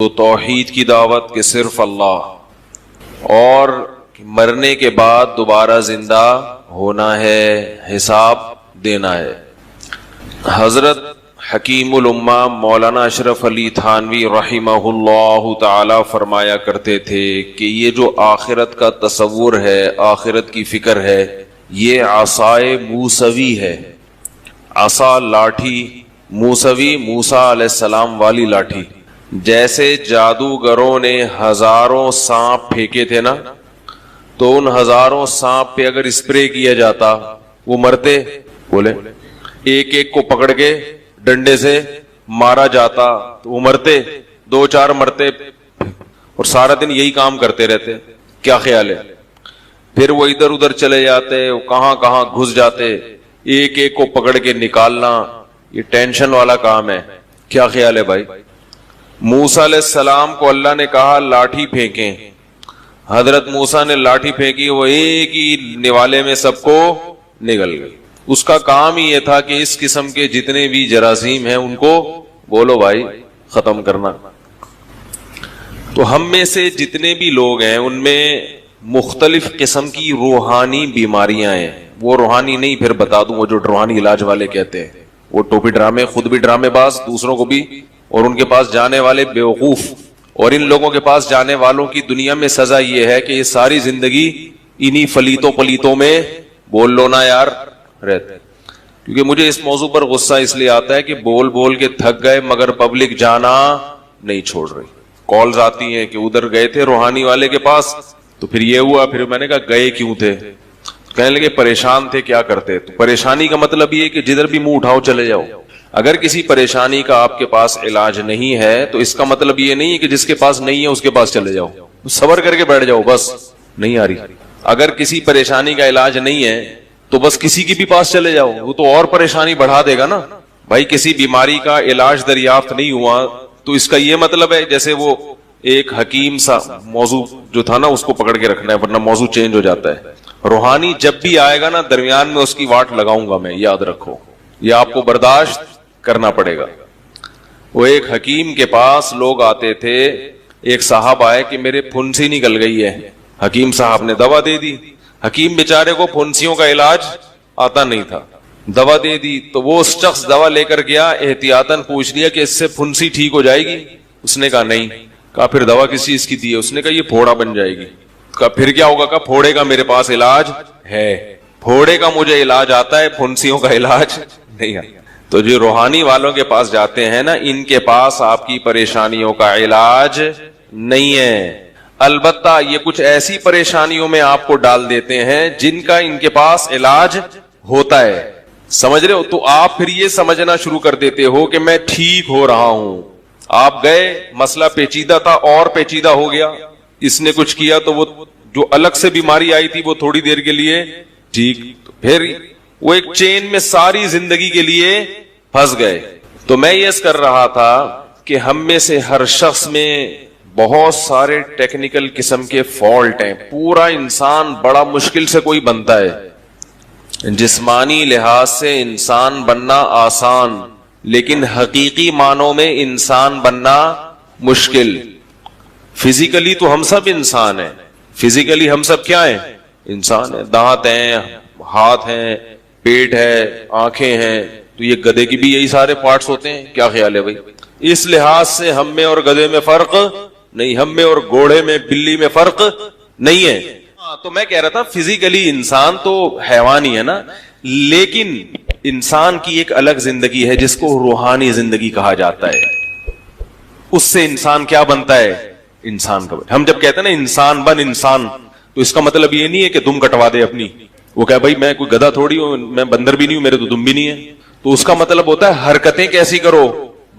تو توحید کی دعوت کہ صرف اللہ، اور مرنے کے بعد دوبارہ زندہ ہونا ہے، حساب دینا ہے۔ حضرت حکیم الامہ مولانا اشرف علی تھانوی رحمہ اللہ تعالی فرمایا کرتے تھے کہ یہ جو آخرت کا تصور ہے، آخرت کی فکر ہے، یہ عصائے موسوی ہے۔ عصا لاٹھی، موسوی موسیٰ علیہ السلام والی لاٹھی۔ جیسے جادوگروں نے ہزاروں سانپ پھینکے تھے نا، تو ان ہزاروں سانپ پہ اگر اسپرے کیا جاتا وہ مرتے؟ بولے ایک ایک کو پکڑ کے ڈنڈے سے مارا جاتا تو وہ مرتے؟ دو چار مرتے، اور سارا دن یہی کام کرتے رہتے۔ کیا خیال ہے؟ پھر وہ ادھر ادھر چلے جاتے، وہ کہاں کہاں گھس جاتے، ایک ایک کو پکڑ کے نکالنا یہ ٹینشن والا کام ہے۔ کیا خیال ہے بھائی؟ موسیٰ علیہ السلام کو اللہ نے کہا لاٹھی پھینکیں، حضرت موسیٰ نے لاٹھی پھینکی، وہ ایک ہی نوالے میں سب کو نگل گئی۔ اس کا کام ہی یہ تھا کہ اس قسم کے جتنے بھی جراثیم ہیں ان کو بولو بھائی ختم کرنا۔ تو ہم میں سے جتنے بھی لوگ ہیں ان میں مختلف قسم کی روحانی بیماریاں ہیں۔ وہ روحانی نہیں، پھر بتا دوں، وہ جو روحانی علاج والے کہتے ہیں، وہ ٹوپی ڈرامے، خود بھی ڈرامے باز، دوسروں کو بھی، اور ان کے پاس جانے والے بیوقوف۔ اور ان لوگوں کے پاس جانے والوں کی دنیا میں سزا یہ ہے کہ یہ ساری زندگی انہی فلیتوں پلیتوں میں بول لو نا یار رہتے۔ کیونکہ مجھے اس موضوع پر غصہ اس لیے آتا ہے کہ بول بول کے تھک گئے مگر پبلک جانا نہیں چھوڑ رہی۔ کالز آتی ہیں کہ ادھر گئے تھے روحانی والے کے پاس تو پھر یہ ہوا، پھر میں نے کہا گئے کیوں تھے؟ کہنے لگے پریشان تھے، کیا کرتے؟ تو پریشانی کا مطلب یہ کہ جدھر بھی منہ اٹھاؤ چلے جاؤ۔ اگر کسی پریشانی کا آپ کے پاس علاج نہیں ہے تو اس کا مطلب یہ نہیں ہے کہ جس کے پاس نہیں ہے اس کے پاس چلے جاؤ، صبر کر کے بیٹھ جاؤ، بس نہیں آ رہی۔ اگر کسی پریشانی کا علاج نہیں ہے تو بس کسی کی بھی پاس چلے جاؤ، وہ تو اور پریشانی بڑھا دے گا نا۔ بھائی کسی بیماری کا علاج دریافت نہیں ہوا تو اس کا یہ مطلب ہے جیسے وہ ایک حکیم سا موضوع جو تھا نا اس کو پکڑ کے رکھنا ہے، ورنہ موضوع چینج ہو جاتا ہے۔ روحانی جب بھی آئے گا نا درمیان میں اس کی واٹ لگاؤں گا میں، یاد رکھو، یہ آپ کو برداشت کرنا پڑے گا۔ وہ ایک حکیم کے پاس لوگ آتے تھے، ایک صاحب آئے کہ میرے پھنسی نکل گئی ہے، حکیم صاحب نے دوا دے دی۔ حکیم بیچارے کو پھنسیوں کا علاج آتا نہیں تھا، دوا دے دی تو وہ اس شخص دوا لے کر گیا، احتیاطاً پوچھ لیا کہ اس سے پھنسی ٹھیک ہو جائے گی؟ اس نے کہا نہیں۔ کہا پھر دوا کس چیز کی دی ہے؟ اس نے کہا یہ پھوڑا بن جائے گی۔ کہا پھر کیا ہوگا؟ کہا پھوڑے کا میرے پاس علاج ہے، پھوڑے کا مجھے علاج آتا ہے، پھنسیوں کا علاج نہیں آتا۔ تو جو روحانی والوں کے پاس جاتے ہیں نا، ان کے پاس آپ کی پریشانیوں کا علاج نہیں ہے، البتہ یہ کچھ ایسی پریشانیوں میں آپ کو ڈال دیتے ہیں جن کا ان کے پاس علاج ہوتا ہے۔ سمجھ رہے ہو؟ تو آپ پھر یہ سمجھنا شروع کر دیتے ہو کہ میں ٹھیک ہو رہا ہوں۔ آپ گئے، مسئلہ پیچیدہ تھا اور پیچیدہ ہو گیا، اس نے کچھ کیا تو وہ جو الگ سے بیماری آئی تھی وہ تھوڑی دیر کے لیے ٹھیک، پھر وہ ایک چین میں ساری زندگی کے لیے پھنس گئے۔ تو میں یہ کر رہا تھا کہ ہم میں سے ہر شخص میں بہت سارے ٹیکنیکل قسم کے فالٹ ہیں۔ پورا انسان بڑا مشکل سے کوئی بنتا ہے۔ جسمانی لحاظ سے انسان بننا آسان، لیکن حقیقی معنوں میں انسان بننا مشکل۔ فزیکلی تو ہم سب انسان ہیں، فزیکلی ہم سب کیا ہیں؟ انسان ہیں، دانت ہیں، ہاتھ ہیں، پیٹ ہے، آنکھیں ہیں، تو یہ گدھے کی بھی یہی سارے پارٹس ہوتے ہیں۔ کیا خیال ہے بھائی؟ اس لحاظ سے ہم میں اور گدھے میں فرق نہیں، ہم میں اور گھوڑے میں بلی میں فرق نہیں ہے۔ تو میں کہہ رہا تھا فزیکلی انسان تو حیوان ہی ہے نا، لیکن انسان کی ایک الگ زندگی ہے جس کو روحانی زندگی کہا جاتا ہے۔ اس سے انسان کیا بنتا ہے؟ انسان کا۔ ہم جب کہتے ہیں نا انسان بن انسان، تو اس کا مطلب یہ نہیں ہے کہ دم کٹوا دے اپنی، وہ کہ بھائی میں کوئی گدھا تھوڑی ہوں، میں بندر بھی نہیں ہوں، میرے تو دم بھی نہیں ہے۔ تو اس کا مطلب ہوتا ہے حرکتیں کیسی کرو؟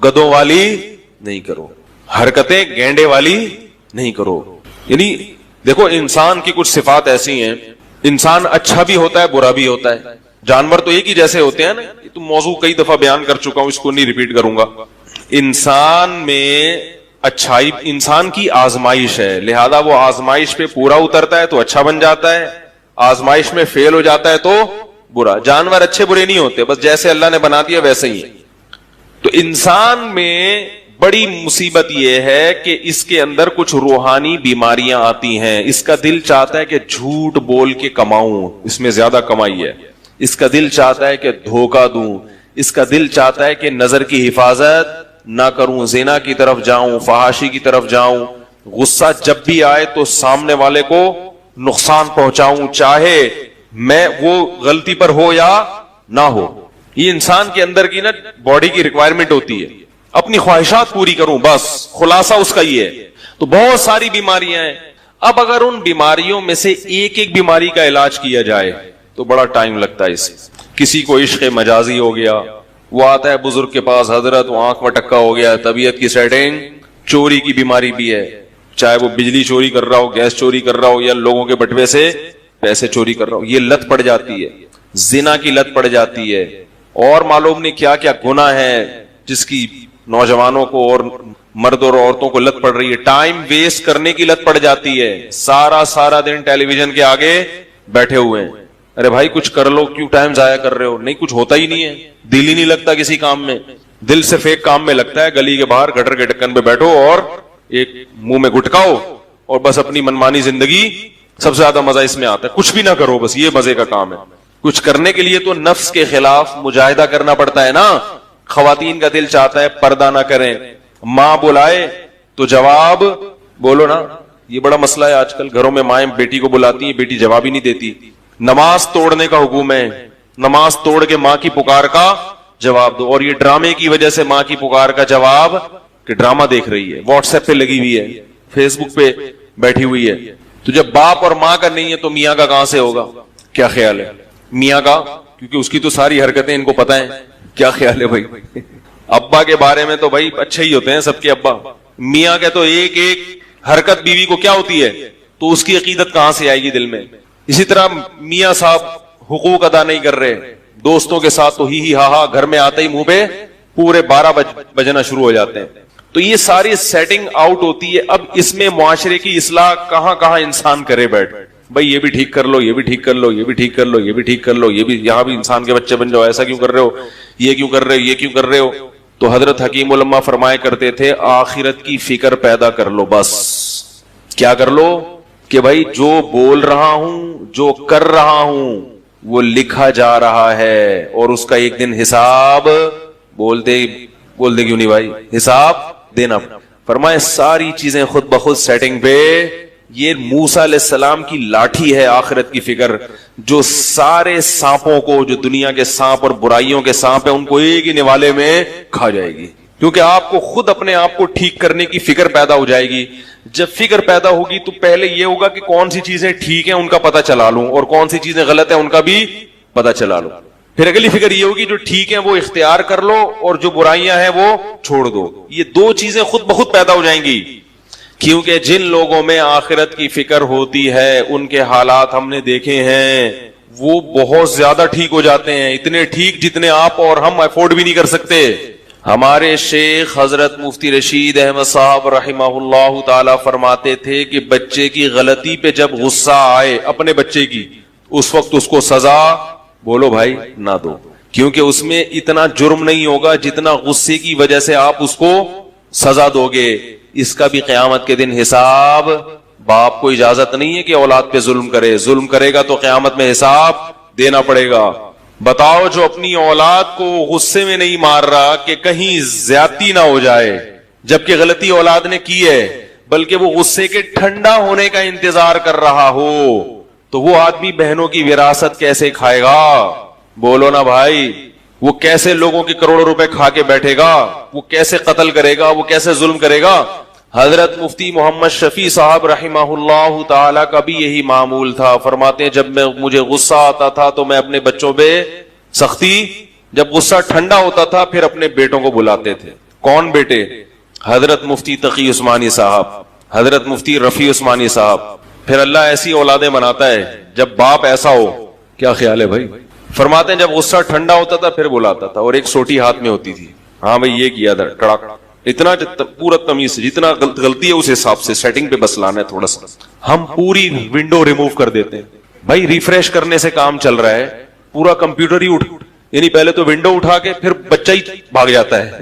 گدھوں والی نہیں کرو، حرکتیں گینڈے والی نہیں کرو۔ یعنی دیکھو انسان کی کچھ صفات ایسی ہیں، انسان اچھا بھی ہوتا ہے برا بھی ہوتا ہے، جانور تو ایک ہی جیسے ہوتے ہیں نا، یہ تو موضوع کئی دفعہ بیان کر چکا ہوں، اس کو نہیں ریپیٹ کروں گا۔ انسان میں اچھائی انسان کی آزمائش ہے، لہذا وہ آزمائش پہ پورا اترتا ہے تو اچھا بن جاتا ہے، آزمائش میں فیل ہو جاتا ہے تو برا۔ جانور اچھے برے نہیں ہوتے، بس جیسے اللہ نے بنا دیا ویسے ہی۔ تو انسان میں بڑی مصیبت یہ ہے کہ اس کے اندر کچھ روحانی بیماریاں آتی ہیں. اس کا دل چاہتا ہے کہ جھوٹ بول کے کماؤں, اس میں زیادہ کمائی ہے. اس کا دل چاہتا ہے کہ دھوکہ دوں. اس کا دل چاہتا ہے کہ نظر کی حفاظت نہ کروں, زنا کی طرف جاؤں, فحاشی کی طرف جاؤں. غصہ جب بھی آئے تو سامنے والے کو نقصان پہنچاؤں, چاہے میں وہ غلطی پر ہو یا نہ ہو. یہ انسان کے اندر کی نا باڈی کی ریکوائرمنٹ ہوتی ہے, اپنی خواہشات پوری کروں, بس خلاصہ اس کا یہ ہے. تو بہت ساری بیماریاں ہیں. اب اگر ان بیماریوں میں سے ایک ایک بیماری کا علاج کیا جائے تو بڑا ٹائم لگتا ہے. اس کسی کو عشق مجازی ہو گیا, وہ آتا ہے بزرگ کے پاس, حضرت وہ آنکھ میں ٹکا ہو گیا, طبیعت کی سیٹنگ. چوری کی بیماری بھی ہے, چاہے وہ بجلی چوری کر رہا ہو, گیس چوری کر رہا ہو, یا لوگوں کے بٹوے سے پیسے چوری کر رہا ہو. یہ لت پڑ جاتی ہے, زنا کی لت پڑ جاتی ہے, اور معلوم نہیں کیا کیا گناہ ہے جس کی نوجوانوں کو اور مرد اور عورتوں کو لت پڑ رہی ہے. ٹائم ویسٹ کرنے کی لت پڑ جاتی ہے, سارا دن ٹیلی ویژن کے آگے بیٹھے ہوئے ہیں. ارے بھائی کچھ کر لو, کیوں ٹائم ضائع کر رہے ہو؟ نہیں, کچھ ہوتا ہی نہیں ہے, دل ہی نہیں لگتا کسی کام میں. دل صرف ایک کام میں لگتا ہے, گلی کے باہر گٹر کے ڈھکن پہ بیٹھو اور ایک منہ میں گٹکاؤ اور بس اپنی منمانی زندگی. سب سے زیادہ مزہ اس میں آتا ہے, کچھ بھی نہ کرو, بس یہ مزے کا کام ہے. کچھ کرنے کے لیے تو نفس کے خلاف مجاہدہ کرنا پڑتا ہے نا. خواتین کا دل چاہتا ہے پردہ نہ کریں, ماں بلائے تو جواب بولو نا. یہ بڑا مسئلہ ہے آج کل گھروں میں, مائیں بیٹی کو بلاتی ہیں, بیٹی جواب ہی نہیں دیتی. نماز توڑنے کا حکم ہے, نماز توڑ کے ماں کی پکار کا جواب دو. اور یہ ڈرامے کی وجہ سے ماں کی پکار کا جواب کہ ڈرامہ دیکھ رہی ہے, واٹس ایپ پہ لگی ہوئی ہے, فیس بک پہ بیٹھی ہوئی ہے. تو جب باپ اور ماں کا نہیں ہے تو میاں کا کہاں سے ہوگا؟ کیا خیال ہے میاں کا؟ کیونکہ اس کی تو ساری حرکتیں ان کو پتہ ہیں. کیا خیال ہے بھائی؟ ابا کے بارے میں تو بھائی اچھے ہی ہوتے ہیں سب کے ابا. میاں کے تو ایک ایک حرکت بیوی کو کیا ہوتی ہے, تو اس کی عقیدت کہاں سے آئے گی دل میں؟ اسی طرح میاں صاحب حقوق ادا نہیں کر رہے, دوستوں کے ساتھ تو ہی ہا ہا, گھر میں آتے ہی منہ پہ پورے 12 بجنا شروع ہو جاتے ہیں. تو یہ ساری سیٹنگ آؤٹ ہوتی ہے. اب اس میں معاشرے کی اصلاح کہاں کہاں انسان کرے بیٹھ, بھائی یہ بھی ٹھیک کر لو, یہ بھی ٹھیک کر لو, یہ بھی ٹھیک کر لو, یہ بھی ٹھیک کر لو, یہ بھی یہاں بھی انسان کے بچے بن جاؤ, ایسا کیوں کر رہے ہو, یہ کیوں کر رہے ہو, یہ کیوں کر رہے ہو. تو حضرت حکیم علماء فرمایا کرتے تھے آخرت کی فکر پیدا کر لو. بس کیا کر لو کہ بھائی جو بول رہا ہوں, جو کر رہا ہوں, وہ لکھا جا رہا ہے, اور اس کا ایک دن حساب بول دے کیوں نہیں بھائی, حساب دینا. فرمائے ساری چیزیں خود بخود سیٹنگ پہ. یہ موسیٰ علیہ السلام کی لاٹھی ہے آخرت کی فکر, جو سارے سانپوں کو, جو دنیا کے سانپ اور برائیوں کے سانپ ہیں, ان کو ایک ہی نوالے میں کھا جائے گی. کیونکہ آپ کو خود اپنے آپ کو ٹھیک کرنے کی فکر پیدا ہو جائے گی. جب فکر پیدا ہوگی تو پہلے یہ ہوگا کہ کون سی چیزیں ٹھیک ہیں ان کا پتہ چلا لوں, اور کون سی چیزیں غلط ہیں ان کا بھی پتہ چلا لوں. پھر اگلی فکر یہ ہوگی جو ٹھیک ہیں وہ اختیار کر لو, اور جو برائیاں ہیں وہ چھوڑ دو. یہ دو چیزیں خود بخود پیدا ہو جائیں گی. کیونکہ جن لوگوں میں آخرت کی فکر ہوتی ہے ان کے حالات ہم نے دیکھے ہیں, وہ بہت زیادہ ٹھیک ہو جاتے ہیں, اتنے ٹھیک جتنے آپ اور ہم افورڈ بھی نہیں کر سکتے. ہمارے شیخ حضرت مفتی رشید احمد صاحب رحمہ اللہ تعالی فرماتے تھے کہ بچے کی غلطی پہ جب غصہ آئے اپنے بچے کی, اس وقت اس کو سزا بولو بھائی نہ دو, کیونکہ اس میں اتنا جرم نہیں ہوگا جتنا غصے کی وجہ سے آپ اس کو سزا دو گے. اس کا بھی قیامت کے دن حساب. باپ کو اجازت نہیں ہے کہ اولاد پہ ظلم کرے, ظلم کرے گا تو قیامت میں حساب دینا پڑے گا. بتاؤ جو اپنی اولاد کو غصے میں نہیں مار رہا کہ کہیں زیادتی نہ ہو جائے, جبکہ غلطی اولاد نے کی ہے, بلکہ وہ غصے کے ٹھنڈا ہونے کا انتظار کر رہا ہو, تو وہ آدمی بہنوں کی وراثت کیسے کھائے گا؟ بولو نا بھائی. وہ کیسے لوگوں کے کروڑوں روپے کھا کے بیٹھے گا, وہ کیسے قتل کرے گا, وہ کیسے ظلم کرے گا. حضرت مفتی محمد شفیع صاحب رحمہ اللہ تعالی کا بھی یہی معمول تھا. فرماتے ہیں جب مجھے غصہ آتا تھا تو میں اپنے بچوں پہ سختی, جب غصہ ٹھنڈا ہوتا تھا پھر اپنے بیٹوں کو بلاتے تھے. کون بیٹے؟ حضرت مفتی تقی عثمانی صاحب, حضرت مفتی رفیع عثمانی صاحب. پھر اللہ ایسی اولادیں بناتا ہے جب باپ ایسا ہو. کیا خیال ہے بھائی؟ فرماتے ہیں جب غصہ ٹھنڈا ہوتا تھا پھر بلاتا تھا, اور ایک سوٹی ہاتھ میں ہوتی تھی, ہاں بھائی یہ کیا تھا, ٹڑاک, اتنا پورا تمیز سے, جتنا غلطی ہے اس حساب سے سیٹنگ پہ بس لانا ہے تھوڑا سا. ہم پوری ونڈو ریموو کر دیتے ہیں بھائی, ریفریش کرنے سے کام چل رہا ہے, پورا کمپیوٹر ہی یعنی پہلے تو ونڈو اٹھا کے پھر بچہ ہی بھاگ جاتا ہے.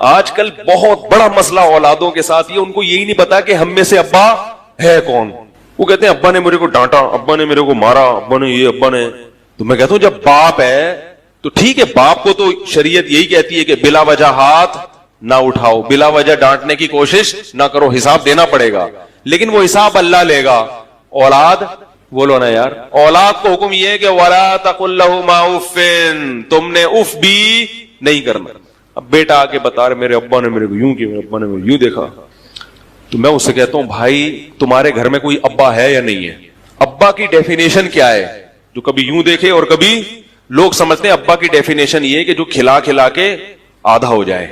آج کل بہت بڑا مسئلہ اولادوں کے ساتھ یہ، ان کو یہی نہیں پتا کہ ہم میں سے ابا ہے کون. وہ کہتے ہیں ابا نے میرے کو ڈانٹا، ابا نے میرے کو مارا، ابا نے یہ، ابا نے. تو میں کہتا ہوں جب باپ ہے تو ٹھیک ہے، باپ کو تو شریعت یہی کہتی ہے کہ بلا وجہ ہاتھ نہ اٹھاؤ، بلا وجہ ڈانٹنے کی کوشش نہ کرو، حساب دینا پڑے گا، لیکن وہ حساب اللہ لے گا. اولاد بولو نا یار، اولاد کو حکم یہ ہے کہ وَلَا تَقُلْ لَهُمَا اُفٍّ، تم نے اف بھی نہیں کرنا. اب بیٹا آ کے بتا رہے میرے ابا نے میرے کو یوں کیا، میرے ابا نے میرے یوں دیکھا، تو میں اس سے کہتا ہوں بھائی تمہارے گھر میں کوئی ابا ہے یا نہیں ہے؟ ابا کی ڈیفینیشن کیا ہے؟ جو کبھی یوں دیکھے اور کبھی لوگ سمجھتے ہیں ابا کی ڈیفینیشن یہ کہ جو کھلا کھلا کے آدھا ہو جائے،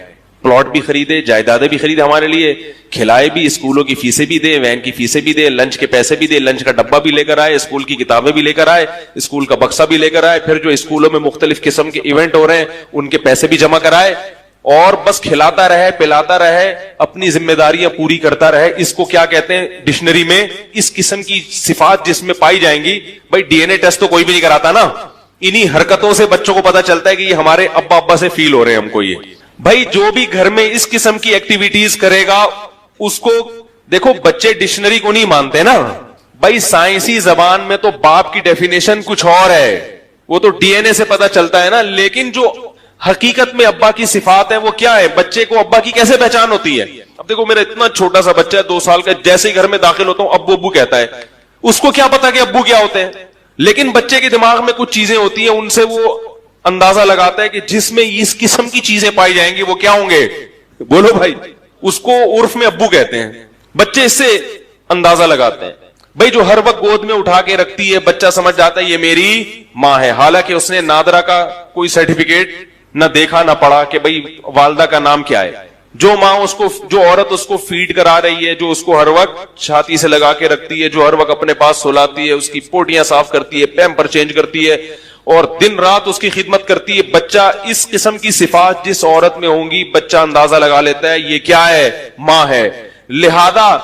پلاٹ بھی خریدے، جائیدادیں بھی خریدے ہمارے لیے، کھلائے بھی، اسکولوں کی فیسیں بھی دے، وین کی فیسیں بھی دے، لنچ کے پیسے بھی دے، لنچ کا ڈبہ بھی لے کر آئے، اسکول کی کتابیں بھی لے کر آئے، اسکول کا بکسا بھی لے کر آئے، پھر جو اسکولوں میں مختلف قسم کے ایونٹ ہو رہے ہیں ان کے پیسے بھی جمع کرائے، اور بس کھلاتا رہے، پلاتا رہے، اپنی ذمہ داریاں پوری کرتا رہے. اس کو کیا کہتے ہیں ڈکشنری میں؟ اس قسم کی صفات جس میں پائی جائیں گی. بھائی ڈی این اے ٹیسٹ تو کوئی بھی نہیں کراتا نا، انہی حرکتوں سے بچوں کو پتا چلتا ہے کہ یہ ہمارے ابا ابا سے فیل ہو رہے ہیں ہم کو. یہ بھائی جو بھی گھر میں اس قسم کی ایکٹیویٹیز کرے گا اس کو دیکھو، بچے ڈکشنری کو نہیں مانتے نا بھائی، سائنسی زبان میں تو باپ کی ڈیفینیشن کچھ اور ہے، وہ تو ڈی این اے سے پتا چلتا ہے نا، لیکن جو حقیقت میں ابا کی صفات ہیں وہ کیا ہے؟ بچے کو ابا کی کیسے پہچان ہوتی ہے؟ اب دیکھو میرا اتنا چھوٹا سا بچہ ہے 2 سال کا، جیسے ہی گھر میں داخل ہوتا ہوں ابو ابو کہتا ہے، اس کو کیا پتا کہ ابو کیا ہوتے ہیں؟ لیکن بچے کے دماغ میں کچھ چیزیں ہوتی ہیں، ان سے وہ اندازہ لگاتا ہے کہ جس میں اس قسم کی چیزیں پائی جائیں گی وہ کیا ہوں گے؟ بولو بھائی، اس کو عرف میں ابو کہتے ہیں. بچے اس سے اندازہ لگاتے ہیں. بھائی جو ہر وقت گود میں اٹھا کے رکھتی ہے، بچہ سمجھ جاتا ہے یہ میری ماں ہے، حالانکہ اس نے نادرا کا کوئی سرٹیفکیٹ نہ دیکھا نہ پڑھا کہ بھئی والدہ کا نام کیا ہے. جو ماں اس کو، جو عورت اس کو فیڈ کرا رہی ہے، جو اس کو ہر وقت چھاتی سے لگا کے رکھتی ہے، جو ہر وقت اپنے پاس سلاتی ہے، اس کی پوٹیاں صاف کرتی ہے، پیمپر چینج کرتی ہے اور دن رات اس کی خدمت کرتی ہے، بچہ اس قسم کی صفات جس عورت میں ہوں گی بچہ اندازہ لگا لیتا ہے یہ کیا ہے؟ ماں ہے. لہذا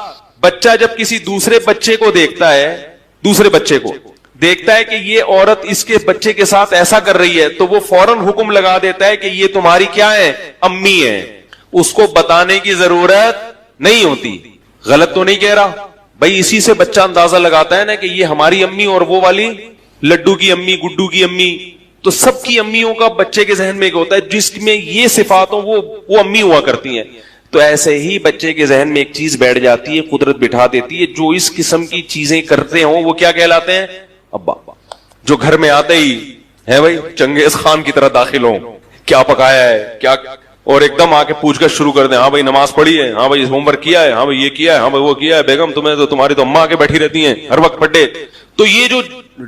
بچہ جب کسی دوسرے بچے کو دیکھتا ہے، دوسرے بچے کو دیکھتا ہے کہ یہ عورت اس کے بچے کے ساتھ ایسا کر رہی ہے، تو وہ فوراً حکم لگا دیتا ہے کہ یہ تمہاری کیا ہے؟ امی ہے. اس کو بتانے کی ضرورت نہیں ہوتی. غلط تو نہیں کہہ رہا بھائی؟ اسی سے بچہ اندازہ لگاتا ہے نا کہ یہ ہماری امی، اور وہ والی لڈو کی امی، گڈو کی امی. تو سب کی امیوں کا بچے کے ذہن میں ایک ہوتا ہے جس میں یہ صفات ہوں وہ امی ہوا کرتی ہیں. تو ایسے ہی بچے کے ذہن میں ایک چیز بیٹھ جاتی ہے، قدرت بٹھا دیتی ہے، جو اس قسم کی چیزیں کرتے ہوں وہ کیا کہلاتے ہیں؟ ابا. جو گھر میں آتے ہی ہے بھائی چنگیز خان کی طرح داخل ہوں، کیا پکایا ہے، کیا، اور ایک دم آ کے پوچھ کر شروع کر دیں، ہاں بھائی نماز پڑھی ہے، ہاں بھائی ہوم ورک کیا ہے، ہاں بھائی یہ کیا ہے، ہاں بھائی وہ کیا ہے، بیگم تمہیں تو تمہاری تو اماں کے بیٹھی رہتی ہیں ہر وقت پڑھے. تو یہ جو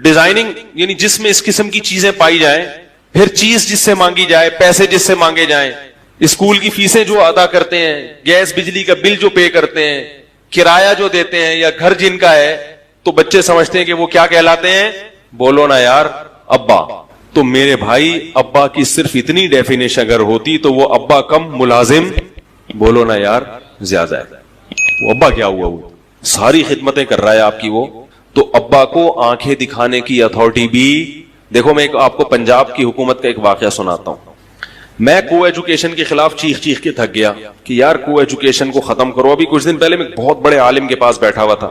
ڈیزائننگ یعنی جس میں اس قسم کی چیزیں پائی جائیں، پھر چیز جس سے مانگی جائے، پیسے جس سے مانگے جائیں، اسکول کی فیسیں جو ادا کرتے ہیں، گیس بجلی کا بل جو پے کرتے ہیں، کرایہ جو دیتے ہیں، یا گھر جن کا ہے، تو بچے سمجھتے ہیں کہ وہ کیا کہلاتے ہیں؟ بولو نا یار، ابا. تو میرے بھائی ابا کی صرف اتنی ڈیفینیشن اگر ہوتی تو وہ ابا کم ملازم، بولو نا یار، زیادہ ہے. وہ ابا کیا ہوا؟ وہ ساری خدمتیں کر رہا ہے آپ کی. وہ تو ابا کو آنکھیں دکھانے کی اتھارٹی بھی. دیکھو میں آپ کو پنجاب کی حکومت کا ایک واقعہ سناتا ہوں. میں کو ایجوکیشن کے خلاف چیخ چیخ کے تھک گیا کہ یار کو ایجوکیشن کو ختم کرو. ابھی کچھ دن پہلے میں بہت بڑے عالم کے پاس بیٹھا ہوا تھا،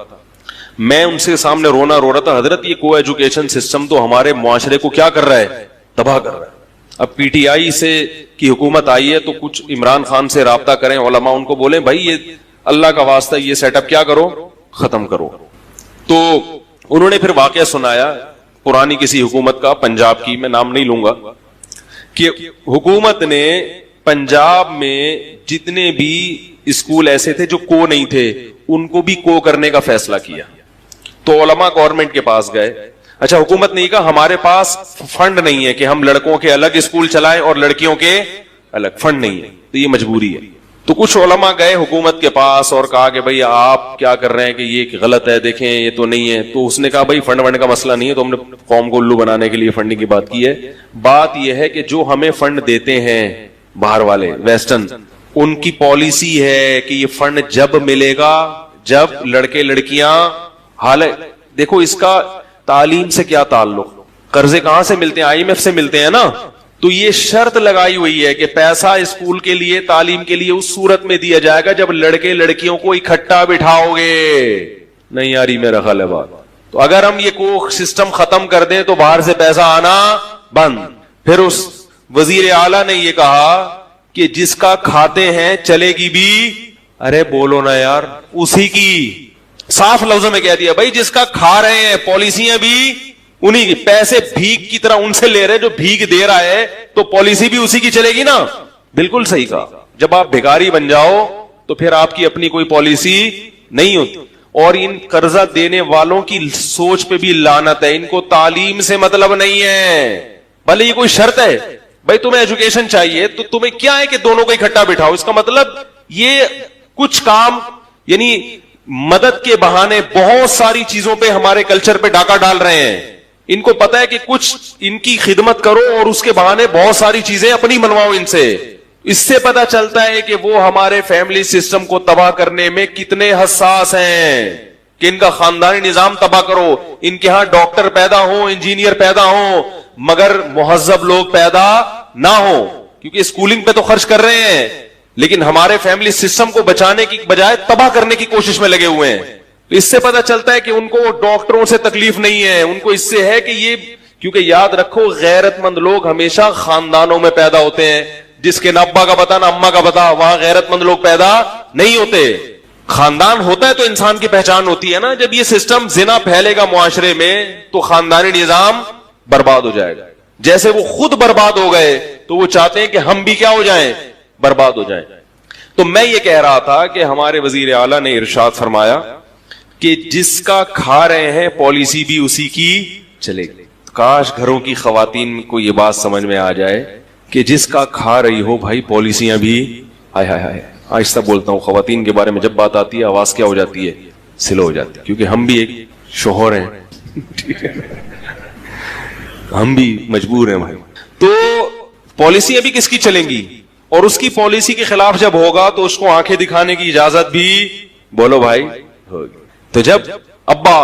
میں ان سے سامنے رونا رو رہا تھا، حضرت یہ کو ایجوکیشن سسٹم تو ہمارے معاشرے کو کیا کر رہا ہے؟ تباہ کر رہا ہے. اب پی ٹی آئی سے کی حکومت آئی ہے تو کچھ عمران خان سے رابطہ کریں علماء، ان کو بولیں بھائی یہ اللہ کا واسطہ یہ سیٹ اپ کیا کرو، ختم کرو. تو انہوں نے پھر واقعہ سنایا پرانی کسی حکومت کا، پنجاب کی، میں نام نہیں لوں گا، کہ حکومت نے پنجاب میں جتنے بھی اسکول ایسے تھے جو کو نہیں تھے ان کو بھی کو کرنے کا فیصلہ کیا. تو علماء گورنمنٹ کے پاس گئے. اچھا حکومت نے کہا ہمارے پاس فنڈ نہیں ہے کہ ہم لڑکوں کے الگ اسکول چلائیں اور لڑکیوں کے الگ، فنڈ نہیں ہے تو یہ مجبوری ہے. تو کچھ علماء گئے حکومت کے پاس اور کہا کہ بھئی آپ کیا کر رہے ہیں کہ یہ غلط ہے، دیکھیں یہ تو نہیں ہے. تو اس نے کہا بھئی فنڈ ونڈ کا مسئلہ نہیں ہے، تو ہم نے قوم کو الو بنانے کے لیے فنڈنگ کی بات کی ہے. بات یہ ہے کہ جو ہمیں فنڈ دیتے ہیں باہر والے ویسٹرن، ان کی پالیسی ہے کہ یہ فنڈ جب ملے گا جب لڑکے لڑکیاں، حالانکہ دیکھو اس کا تعلیم سے کیا تعلق، قرضے کہاں سے ملتے ہیں؟ آئی ایم ایف سے ملتے ہیں نا. تو یہ شرط لگائی ہوئی ہے کہ پیسہ اسکول کے لیے تعلیم کے لیے اس صورت میں دیا جائے گا جب لڑکے لڑکیوں کو اکٹھا بٹھاؤ گے. نہیں آ رہی میرا خیال ہے بات. تو اگر ہم یہ کو سسٹم ختم کر دیں تو باہر سے پیسہ آنا بند. پھر اس وزیر اعلیٰ نے یہ کہا کہ جس کا کھاتے ہیں چلے گی بھی, ارے بولو نا یار, اسی کی صاف لفظوں میں کہہ دیا بھائی جس کا کھا رہے ہیں پالیسیاں بھی انہی کی, پیسے بھیک کی طرح ان سے لے رہے جو بھیک دے رہا ہے, تو پالیسی بھی اسی کی چلے گی نا. بالکل صحیح کہا. جب آپ بھکاری بن جاؤ تو پھر آپ کی اپنی کوئی پالیسی نہیں ہوتی. اور ان قرضہ دینے والوں کی سوچ پہ بھی لعنت ہے. ان کو تعلیم سے مطلب نہیں ہے, بھلے یہ کوئی شرط ہے بھائی تمہیں ایجوکیشن چاہیے تو تمہیں کیا ہے کہ دونوں کو اکٹھا بٹھاؤ. اس کا مطلب یہ کچھ کام یعنی مدد کے بہانے بہت ساری چیزوں پہ ہمارے کلچر پہ ڈاکہ ڈال رہے ہیں. ان کو پتا ہے کہ کچھ ان کی خدمت کرو اور اس کے بہانے بہت ساری چیزیں اپنی بنواؤ ان سے. اس سے پتا چلتا ہے کہ وہ ہمارے فیملی سسٹم کو تباہ کرنے میں کتنے حساس ہیں کہ ان کا خاندانی نظام تباہ کرو. ان کے ہاں ڈاکٹر پیدا ہوں, انجینئر پیدا ہوں, مگر مہذب لوگ پیدا نہ ہوں, کیونکہ اسکولنگ پہ تو خرچ کر رہے ہیں لیکن ہمارے فیملی سسٹم کو بچانے کی بجائے تباہ کرنے کی کوشش میں لگے ہوئے ہیں. تو اس سے پتا چلتا ہے کہ ان کو ڈاکٹروں سے تکلیف نہیں ہے, ان کو اس سے ہے کہ یہ, کیونکہ یاد رکھو غیرت مند لوگ ہمیشہ خاندانوں میں پیدا ہوتے ہیں. جس کے نہ ابا کا پتا نہ اما کا پتا, وہاں غیرت مند لوگ پیدا نہیں ہوتے. خاندان ہوتا ہے تو انسان کی پہچان ہوتی ہے نا. جب یہ سسٹم زنا پھیلے گا معاشرے میں تو خاندانی نظام برباد ہو جائے گا. جیسے وہ خود برباد ہو گئے تو وہ چاہتے ہیں کہ ہم بھی کیا ہو جائیں, برباد ہو جائیں. تو میں یہ کہہ رہا تھا کہ ہمارے وزیر اعلیٰ نے ارشاد فرمایا کہ جس کا کھا رہے ہیں پالیسی بھی اسی کی چلے گی. کاش گھروں کی خواتین کو یہ بات سمجھ میں آ جائے کہ جس کا کھا رہی ہو بھائی پالیسیاں بھی, ہائے ہائے ہائے, آہستہ بولتا ہوں, خواتین کے بارے میں جب بات آتی ہے آواز کیا ہو جاتی ہے, سلو ہو جاتی ہے, کیونکہ ہم بھی ایک شوہر ہیں, ٹھیک ہے, ہم بھی مجبور ہیں بھائی. تو پالیسیاں بھی کس کی چلیں گی, اور اس کی پالیسی کے خلاف جب ہوگا تو اس کو آنکھیں دکھانے کی اجازت بھی, بولو بھائی, ہوگی. تو جب ابا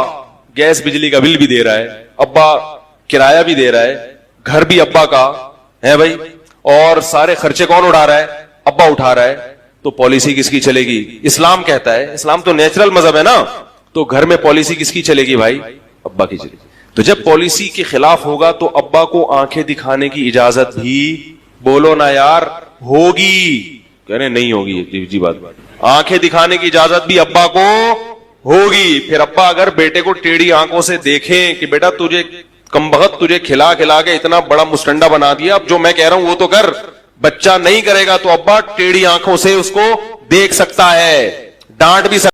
گیس بجلی کا بل بھی دے رہا ہے, ابا کرایہ بھی دے رہا ہے, گھر بھی ابا کا ہے بھائی, اور سارے خرچے کون اٹھا رہا ہے, ابا اٹھا رہا ہے, تو پالیسی کس کی چلے گی. اسلام کہتا ہے, اسلام تو نیچرل مذہب ہے نا, تو گھر میں پالیسی کس کی چلے گی بھائی, ابا کی چلے گی. تو جب پالیسی کے خلاف ہوگا تو ابا کو آنکھیں دکھانے کی اجازت بھی, بولو نا یار, ہوگی. کہہ رہے نہیں ہوگی, جی بات, آنکھیں دکھانے کی اجازت بھی ابا کو ہوگی. پھر ابا اگر بیٹے کو ٹیڑھی آنکھوں سے دیکھیں کہ بیٹا تجھے کمبخت تجھے کھلا کھلا کے اتنا بڑا مسٹنڈا بنا دیا, اب جو میں کہہ رہا ہوں وہ تو کر, بچہ نہیں کرے گا تو ابا ٹیڑھی آنکھوں سے اس کو دیکھ سکتا ہے, ڈانٹ بھی سکتا